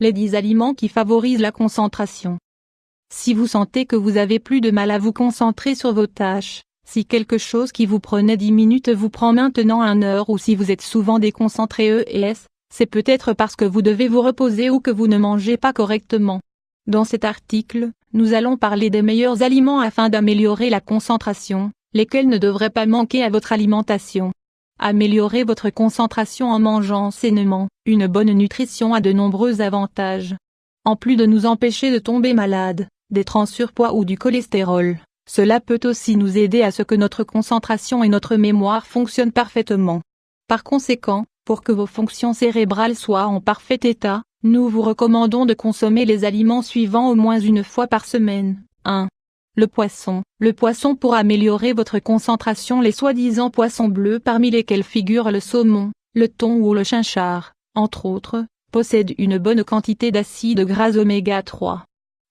Les 10 aliments qui favorisent la concentration. Si vous sentez que vous avez plus de mal à vous concentrer sur vos tâches, si quelque chose qui vous prenait 10 minutes vous prend maintenant 1 heure ou si vous êtes souvent déconcentré c'est peut-être parce que vous devez vous reposer ou que vous ne mangez pas correctement. Dans cet article, nous allons parler des meilleurs aliments afin d'améliorer la concentration, lesquels ne devraient pas manquer à votre alimentation. Améliorer votre concentration en mangeant sainement. Une bonne nutrition a de nombreux avantages. En plus de nous empêcher de tomber malade, d'être en surpoids ou du cholestérol, cela peut aussi nous aider à ce que notre concentration et notre mémoire fonctionnent parfaitement. Par conséquent, pour que vos fonctions cérébrales soient en parfait état, nous vous recommandons de consommer les aliments suivants au moins 1 fois par semaine. 1. Le poisson. Le poisson pour améliorer votre concentration. Les soi-disant poissons bleus parmi lesquels figurent le saumon, le thon ou le chinchard, entre autres, possèdent une bonne quantité d'acides gras oméga 3.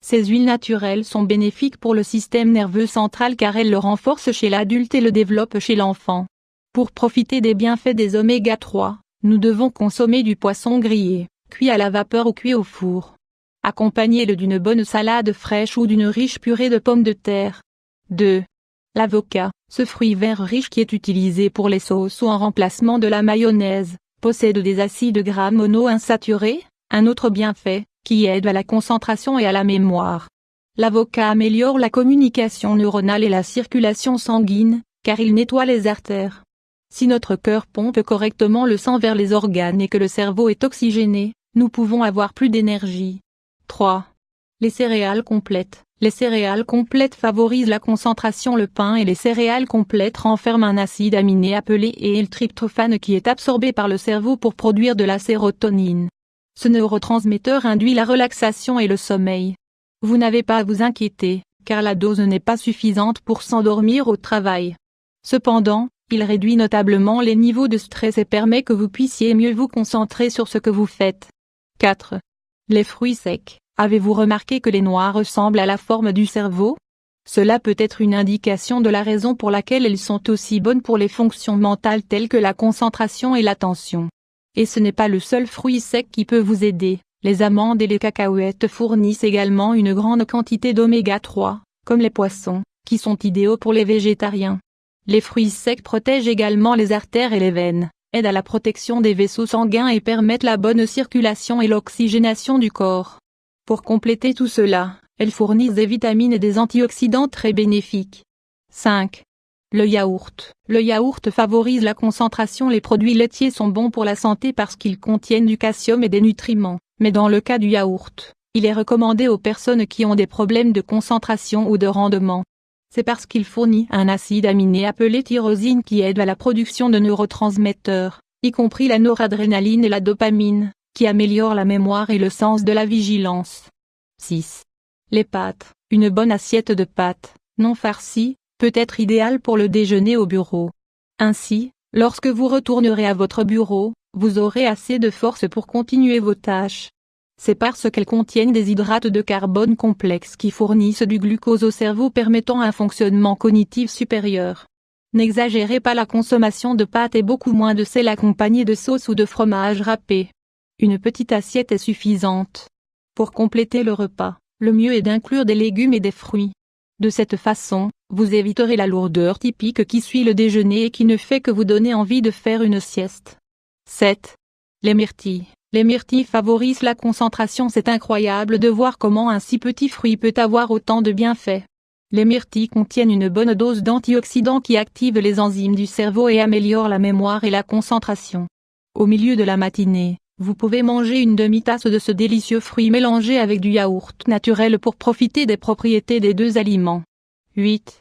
Ces huiles naturelles sont bénéfiques pour le système nerveux central car elles le renforcent chez l'adulte et le développent chez l'enfant. Pour profiter des bienfaits des oméga 3, nous devons consommer du poisson grillé, cuit à la vapeur ou cuit au four. Accompagnez-le d'une bonne salade fraîche ou d'une riche purée de pommes de terre. 2. L'avocat, ce fruit vert riche qui est utilisé pour les sauces ou en remplacement de la mayonnaise, possède des acides gras monoinsaturés, un autre bienfait, qui aide à la concentration et à la mémoire. L'avocat améliore la communication neuronale et la circulation sanguine, car il nettoie les artères. Si notre cœur pompe correctement le sang vers les organes et que le cerveau est oxygéné, nous pouvons avoir plus d'énergie. 3. Les céréales complètes. Les céréales complètes favorisent la concentration. Le pain et les céréales complètes renferment un acide aminé appelé L-tryptophane qui est absorbé par le cerveau pour produire de la sérotonine. Ce neurotransmetteur induit la relaxation et le sommeil. Vous n'avez pas à vous inquiéter, car la dose n'est pas suffisante pour s'endormir au travail. Cependant, il réduit notablement les niveaux de stress et permet que vous puissiez mieux vous concentrer sur ce que vous faites. 4. Les fruits secs. Avez-vous remarqué que les noix ressemblent à la forme du cerveau? Cela peut être une indication de la raison pour laquelle elles sont aussi bonnes pour les fonctions mentales telles que la concentration et l'attention. Et ce n'est pas le seul fruit sec qui peut vous aider. Les amandes et les cacahuètes fournissent également une grande quantité d'oméga 3, comme les poissons, qui sont idéaux pour les végétariens. Les fruits secs protègent également les artères et les veines, aident à la protection des vaisseaux sanguins et permettent la bonne circulation et l'oxygénation du corps. Pour compléter tout cela, elles fournissent des vitamines et des antioxydants très bénéfiques. 5. Le yaourt. Le yaourt favorise la concentration. Les produits laitiers sont bons pour la santé parce qu'ils contiennent du calcium et des nutriments, mais dans le cas du yaourt, il est recommandé aux personnes qui ont des problèmes de concentration ou de rendement. C'est parce qu'il fournit un acide aminé appelé tyrosine qui aide à la production de neurotransmetteurs, y compris la noradrénaline et la dopamine, qui améliorent la mémoire et le sens de la vigilance. 6. Les pâtes. Une bonne assiette de pâtes, non farcies, peut être idéale pour le déjeuner au bureau. Ainsi, lorsque vous retournerez à votre bureau, vous aurez assez de force pour continuer vos tâches. C'est parce qu'elles contiennent des hydrates de carbone complexes qui fournissent du glucose au cerveau permettant un fonctionnement cognitif supérieur. N'exagérez pas la consommation de pâtes et beaucoup moins de sel accompagné de sauce ou de fromage râpé. Une petite assiette est suffisante. Pour compléter le repas, le mieux est d'inclure des légumes et des fruits. De cette façon, vous éviterez la lourdeur typique qui suit le déjeuner et qui ne fait que vous donner envie de faire une sieste. 7. Les myrtilles. Les myrtilles favorisent la concentration. C'est incroyable de voir comment un si petit fruit peut avoir autant de bienfaits. Les myrtilles contiennent une bonne dose d'antioxydants qui activent les enzymes du cerveau et améliorent la mémoire et la concentration. Au milieu de la matinée, vous pouvez manger une demi-tasse de ce délicieux fruit mélangé avec du yaourt naturel pour profiter des propriétés des deux aliments. 8.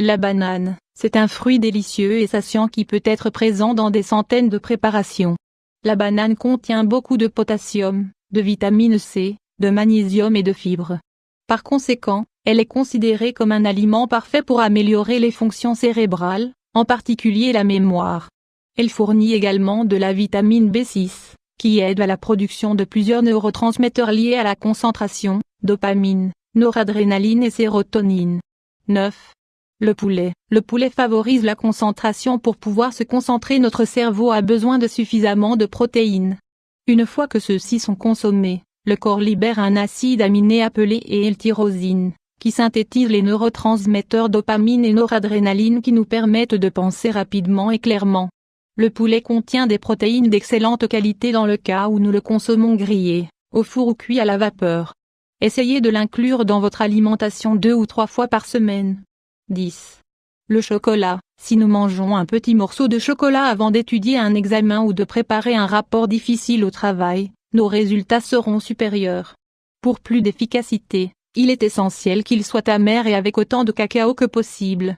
La banane. C'est un fruit délicieux et satiant qui peut être présent dans des centaines de préparations. La banane contient beaucoup de potassium, de vitamine C, de magnésium et de fibres. Par conséquent, elle est considérée comme un aliment parfait pour améliorer les fonctions cérébrales, en particulier la mémoire. Elle fournit également de la vitamine B6, qui aide à la production de plusieurs neurotransmetteurs liés à la concentration, dopamine, noradrénaline et sérotonine. 9. Le poulet. Le poulet favorise la concentration. Pour pouvoir se concentrer, notre cerveau a besoin de suffisamment de protéines. Une fois que ceux-ci sont consommés, Le corps libère un acide aminé appelé L-tyrosine, qui synthétise les neurotransmetteurs dopamine et noradrénaline qui nous permettent de penser rapidement et clairement. Le poulet contient des protéines d'excellente qualité dans le cas où nous le consommons grillé, au four ou cuit à la vapeur. Essayez de l'inclure dans votre alimentation 2 ou 3 fois par semaine. 10. Le chocolat. Si nous mangeons un petit morceau de chocolat avant d'étudier un examen ou de préparer un rapport difficile au travail, nos résultats seront supérieurs. Pour plus d'efficacité, il est essentiel qu'il soit amer et avec autant de cacao que possible.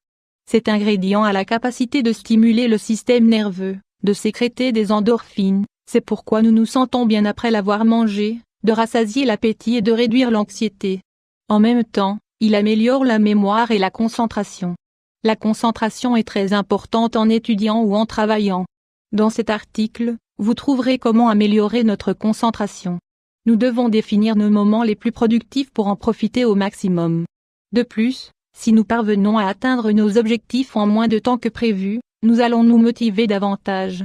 Cet ingrédient a la capacité de stimuler le système nerveux, de sécréter des endorphines, c'est pourquoi nous nous sentons bien après l'avoir mangé, de rassasier l'appétit et de réduire l'anxiété. En même temps, il améliore la mémoire et la concentration. La concentration est très importante en étudiant ou en travaillant. Dans cet article, vous trouverez comment améliorer notre concentration. Nous devons définir nos moments les plus productifs pour en profiter au maximum. De plus, si nous parvenons à atteindre nos objectifs en moins de temps que prévu, nous allons nous motiver davantage.